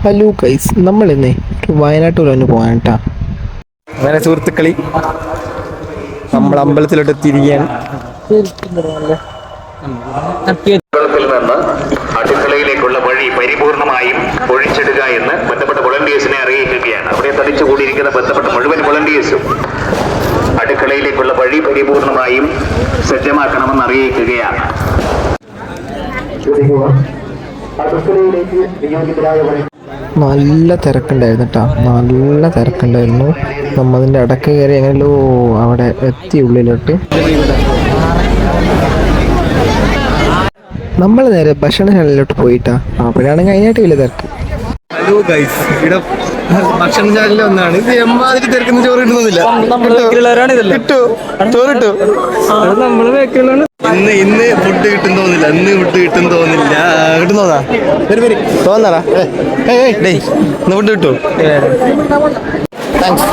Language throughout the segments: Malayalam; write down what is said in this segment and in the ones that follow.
ഹലോ ഗൈസ്, നമ്മളിന്നേ ഒരു വയനാട്ട് ഒന്ന് പോകാൻ കേട്ടാ. അങ്ങനെ സുഹൃത്തുക്കളി നമ്മൾ അമ്പലത്തിലോട്ട് എത്തിയിരിക്കുകയാണ്. നിന്ന് അടുക്കളയിലേക്കുള്ള വഴി പരിപൂർണമായും ഒഴിച്ചിടുക എന്ന് ബന്ധപ്പെട്ട വോളണ്ടിയേഴ്സിനെ അറിയിക്കുകയാണ്. അവിടെ തടിച്ചുകൂടിയിരിക്കുന്ന ബന്ധപ്പെട്ട മുഴുവൻ വോളണ്ടിയേഴ്സും അടുക്കളയിലേക്കുള്ള വഴി പരിപൂർണമായും സജ്ജമാക്കണമെന്ന് അറിയിക്കുകയാണ്. നല്ല തിരക്കുണ്ടായിരുന്നു കേട്ടോ, നല്ല തിരക്കുണ്ടായിരുന്നു. നമ്മതിൻ്റെ അടക്ക കയറി എങ്ങനെയല്ലോ അവിടെ എത്തി ഉള്ളിലോട്ട്. നമ്മൾ നേരെ ഭക്ഷണശാലയിലോട്ട് പോയിട്ടാ. അപ്പോഴാണെങ്കിൽ അതിനായിട്ട് വലിയ തിരക്ക്. ഹലോ ഗൈസ്, ഇവിടെ ഭക്ഷണശാലയിൽ ഒന്നാണ്. ഇത് എമ്മാതിരി തിരക്കുന്ന ചോറ് കിട്ടുന്നില്ല. ഇന്ന് ഫുഡ് കിട്ടും തോന്നില്ല. കിട്ടുന്നോന്നാ തോന്നാറാ. ഇന്ന് ഫുഡ് കിട്ടുമോ? താങ്ക്സ്.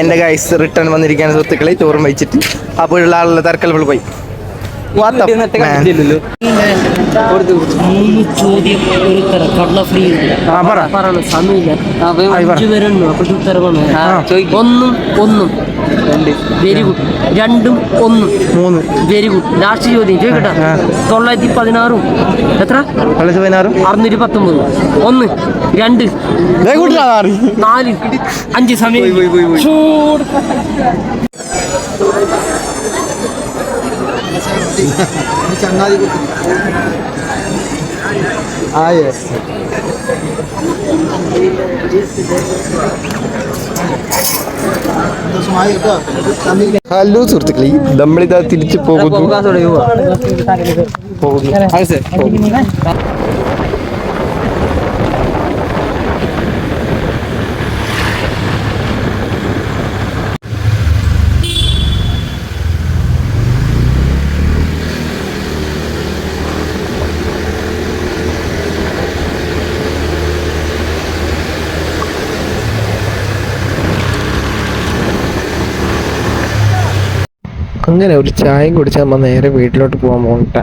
എന്റെ ഗൈസ് റിട്ടേൺ വന്നിരിക്കുകയാണ് സുഹൃത്തുക്കളെ, ചോറും വഹിച്ചിട്ട്. അപ്പോഴുള്ള ആളുള്ള തിരക്കൽ പോയി. Very good. 2ഉം 1ഉം 3. Very good. ലാസ്റ്റ് ചോദ്യം ചോദിക്കട്ടെ. 916 എത്ര? 619. 1 2 4 5 സമയം. ചങ്ങാതി ഹലോ സുഹൃത്തുക്കളെ, നമ്മളിതാ തിരിച്ചു പോകുന്നു. അങ്ങനെ ഒരു ചായയും കുടിച്ചാൽ നമ്മൾ നേരെ വീട്ടിലോട്ട് പോകാൻ പോകട്ടെ.